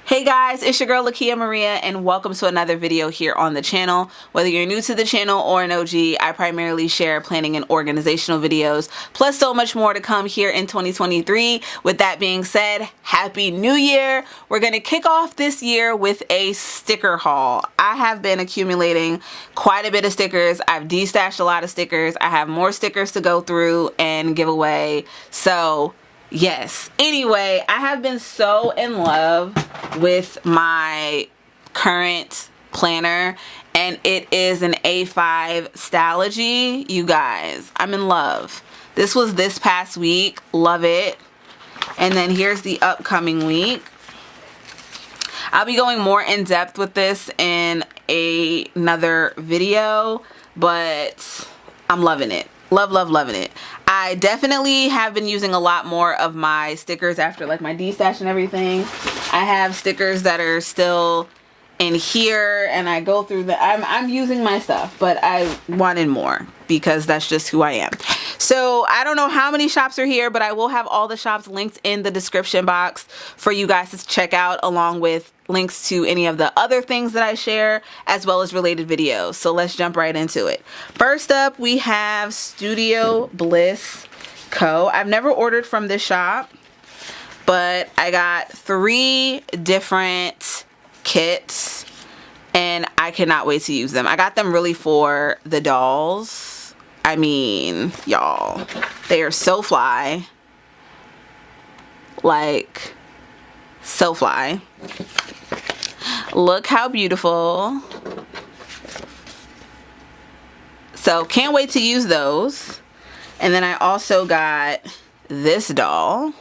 Hey guys, it's your girl Lakia Maria and welcome to another video here on the channel. Whether you're new to the channel or an OG, I primarily share planning and organizational videos, plus so much more to come here in 2023. With that being said, Happy New Year! We're going to kick off this year with a sticker haul. I have been accumulating quite a bit of stickers. I've destashed a lot of stickers. I have more stickers to go through and give away. So yes. Anyway, I have been so in love with my current planner, and it is an A5 Stalogy. You guys, I'm in love. This was this past week. Love it. And then here's the upcoming week. I'll be going more in depth with this in another video, but I'm loving it. Loving it. I definitely have been using a lot more of my stickers after like my destash and everything. I have stickers that are still in here and I go through the I'm using my stuff, but I wanted more because that's just who I am. So I don't know how many shops are here, but I will have all the shops linked in the description box for you guys to check out, along with links to any of the other things that I share, as well as related videos. So let's jump right into it. First up, we have Studio Bliss Co. I've never ordered from this shop, but I got 3 different kits and I cannot wait to use them. I got them really for the dolls. I mean, y'all, they are so fly. Like, so fly. Look how beautiful. So can't wait to use those. And then I also got this doll.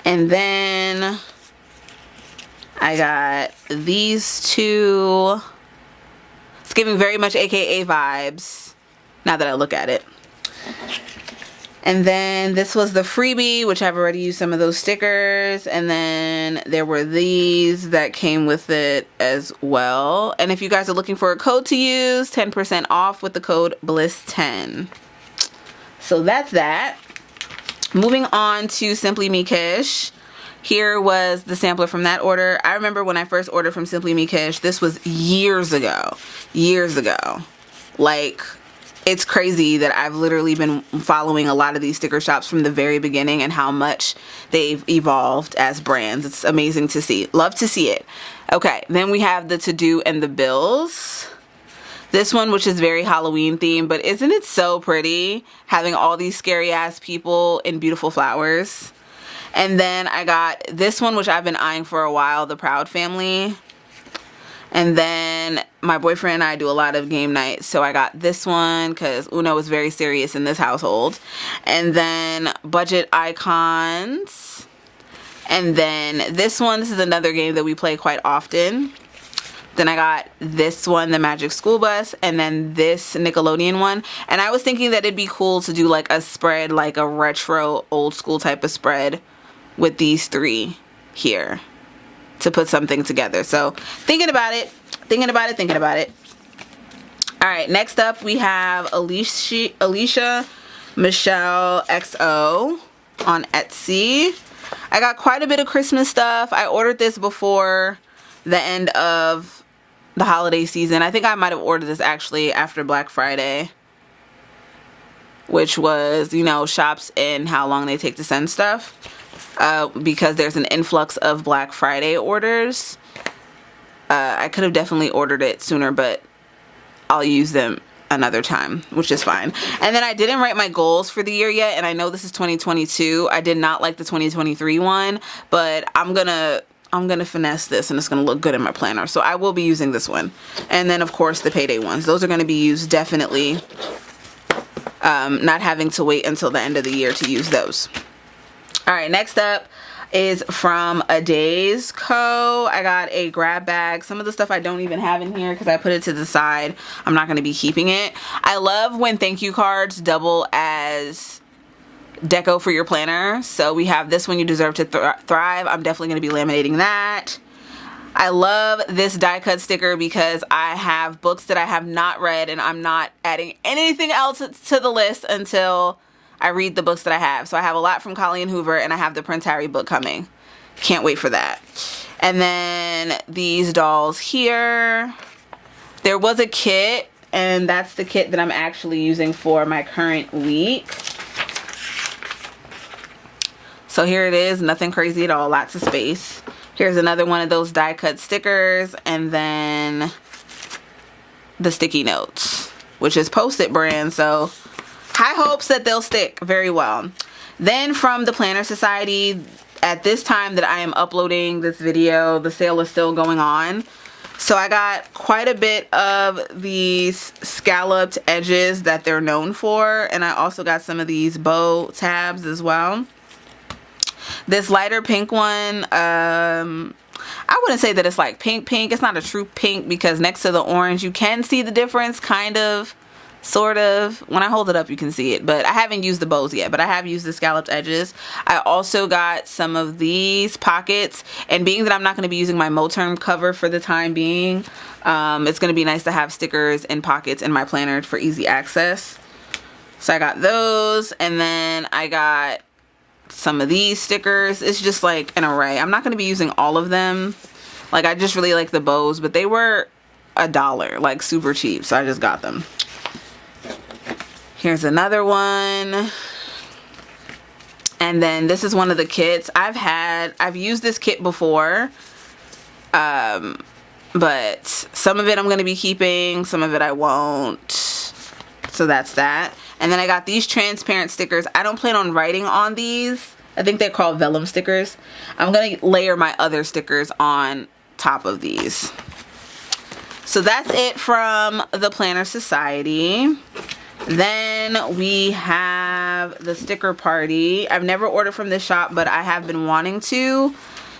And then I got these 2. It's giving very much AKA vibes now that I look at it. And then this was the freebie, which I've already used some of those stickers. And then there were these that came with it as well. And if you guys are looking for a code to use, 10% off with the code BLISS10. So that's that. Moving on to Simply Me Kish. Here was the sampler from that order. I remember when I first ordered from Simply Me Kish, this was years ago. Like, it's crazy that I've literally been following a lot of these sticker shops from the very beginning and how much they've evolved as brands. It's amazing to see. Love to see it. Okay, then we have the To-Do and the Bills. This one, which is very Halloween themed, but isn't it so pretty having all these scary ass people in beautiful flowers? And then I got this one, which I've been eyeing for a while, the Proud Family. And then my boyfriend and I do a lot of game nights, so I got this one because Uno is very serious in this household. And then Budget Icons. And then this one, this is another game that we play quite often. Then I got this one, the Magic School Bus, and then this Nickelodeon one. And I was thinking that it'd be cool to do like a spread, like a retro old school type of spread with these 3 here to put something together. So thinking about it. All right, next up we have Alicia Michelle XO on Etsy. I got quite a bit of Christmas stuff. I ordered this before the end of the holiday season. I think I might have ordered this actually after Black Friday, which was, you know, shops and how long they take to send stuff. Because there's an influx of Black Friday orders. I could have definitely ordered it sooner, but I'll use them another time, which is fine. And then I didn't write my goals for the year yet, and I know this is 2022. I did not like the 2023 one, but I'm gonna finesse this and it's gonna look good in my planner. So I will be using this one. And then of course the payday ones. Those are gonna be used definitely. Not having to wait until the end of the year to use those. All right, next up is from A Days Co. I got a grab bag. Some of the stuff I don't even have in here because I put it to the side. I'm not going to be keeping it. I love when thank you cards double as deco for your planner. So we have this one, You Deserve to Thrive. I'm definitely going to be laminating that. I love this die cut sticker because I have books that I have not read and I'm not adding anything else to the list until I I read the books that I have. So I have a lot from Colleen Hoover, and I have the Prince Harry book coming. Can't wait for that. And then these dolls here. There was a kit, and that's the kit that I'm actually using for my current week. So here it is, nothing crazy at all, lots of space. Here's another one of those die cut stickers, and then the sticky notes, which is Post-it brand, so high hopes that they'll stick very well. Then from the Planner Society, at this time that I am uploading this video, the sale is still going on. So I got quite a bit of these scalloped edges that they're known for, and I also got some of these bow tabs as well. This lighter pink one, I wouldn't say that it's like pink. It's not a true pink because next to the orange you can see the difference, kind of, sort of. When I hold it up you can see it, but I haven't used the bows yet, but I have used the scalloped edges. I also got some of these pockets, and being that I'm not going to be using my Moterm cover for the time being, it's going to be nice to have stickers and pockets in my planner for easy access. So I got those, and then I got some of these stickers. It's just like an array. I'm not going to be using all of them. Like, I just really like the bows, but they were $1, like super cheap, so I just got them. Here's another one. And then this is one of the kits. I've used this kit before, but some of it I'm going to be keeping, some of it I won't. So that's that. And then I got these transparent stickers. I don't plan on writing on these. I think they're called vellum stickers. I'm going to layer my other stickers on top of these. So that's it from the Planner Society. Then we have the sticker party. I've never ordered from this shop, but I have been wanting to.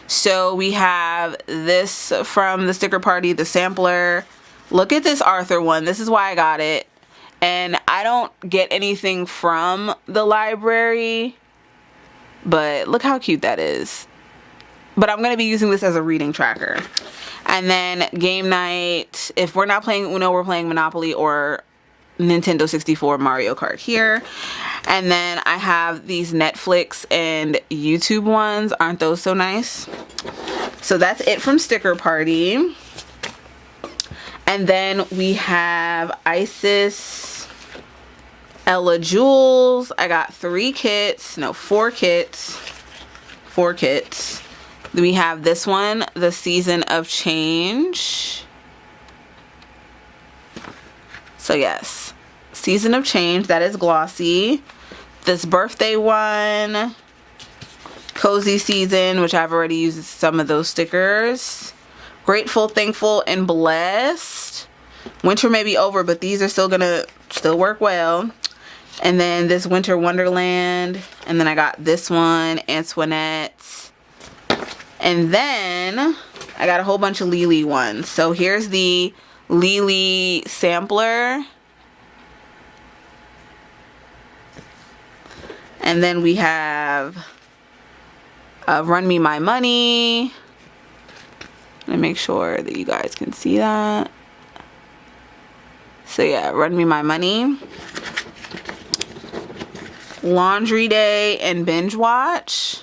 So we have this from the sticker party, the sampler. Look at this Arthur one. This is why I got it. And I don't get anything from the library, but look how cute that is. But I'm going to be using this as a reading tracker. And then game night, if we're not playing Uno, we're playing Monopoly or Nintendo 64 Mario Kart here. And then I have these Netflix and YouTube ones. Aren't those so nice? So that's it from Sticker Party. And then we have Isis, Ella Jules. I got 4 kits. We have this one, The Season of Change. So yes, Season of Change, that is glossy. This birthday one, Cozy Season, which I've already used some of those stickers. Grateful, Thankful, and Blessed. Winter may be over, but these are still gonna work well. And then this Winter Wonderland. And then I got this one, Antoinette. And then I got a whole bunch of Lily ones. So here's the Lily sampler. And then we have Run Me My Money. Let me make sure that you guys can see that. So yeah, Run Me My Money. Laundry Day and Binge Watch.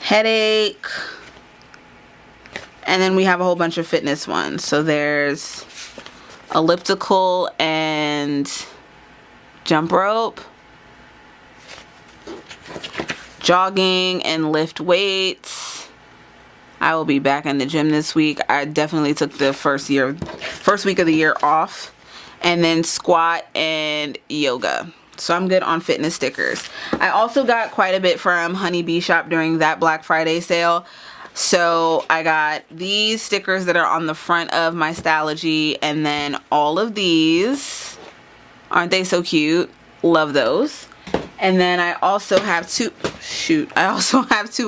Headache. And then we have a whole bunch of fitness ones. So there's elliptical and jump rope. Jogging and lift weights. I will be back in the gym this week. I definitely took the first week of the year off. And then squat and yoga. So I'm good on fitness stickers. I also got quite a bit from Honey Bee Shop during that Black Friday sale. So I got these stickers that are on the front of my Stylogy, and then all of these. Aren't they so cute? Love those. And then I also have two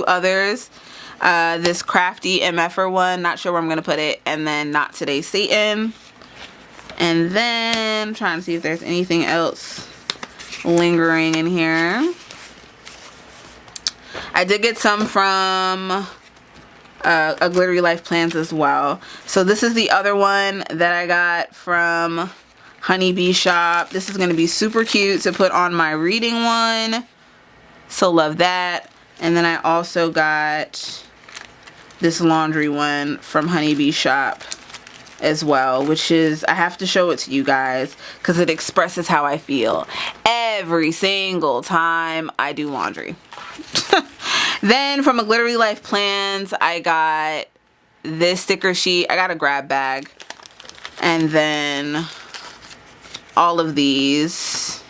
others. This Crafty MFer one, not sure where I'm gonna put it, and then Not Today Satan. And then I'm trying to see if there's anything else lingering in here. I did get some from a Glittery Life Plans as well. So this is the other one that I got from Honeybee Shop. This is going to be super cute to put on my reading one. So love that. And then I also got this laundry one from Honeybee Shop as well, which is, I have to show it to you guys because it expresses how I feel every single time I do laundry. Then from a Glittery Life Plans, I got this sticker sheet. I got a grab bag. And then all of these,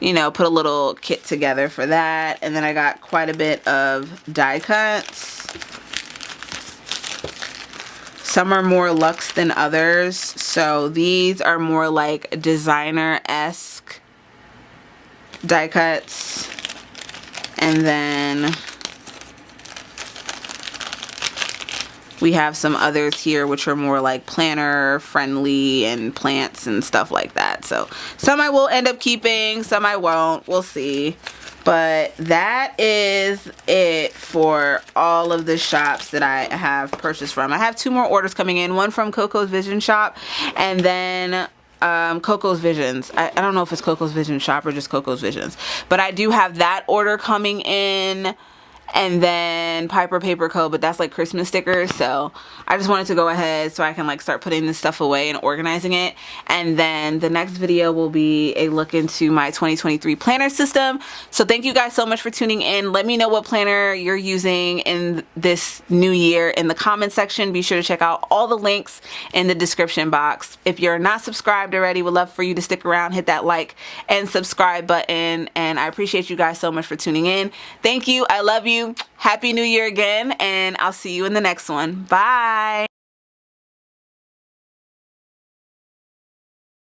you know, put a little kit together for that. And then I got quite a bit of die cuts. Some are more luxe than others. So these are more like designer-esque die cuts. And then we have some others here which are more like planner friendly and plants and stuff like that. So some I will end up keeping, some I won't. We'll see. But that is it for all of the shops that I have purchased from. I have 2 more orders coming in. One from Coco's Vision Shop and then Coco's Visions. I don't know if it's Coco's Vision Shop or just Coco's Visions, but I do have that order coming in. And then Piper Paper Co., but that's like Christmas stickers. So I just wanted to go ahead so I can like start putting this stuff away and organizing it. And then the next video will be a look into my 2023 planner system. So thank you guys so much for tuning in. Let me know what planner you're using in this new year in the comment section. Be sure to check out all the links in the description box. If you're not subscribed already, would love for you to stick around, hit that like and subscribe button. And I appreciate you guys so much for tuning in. Thank you. I love you. Happy New Year again, and I'll see you in the next one. Bye.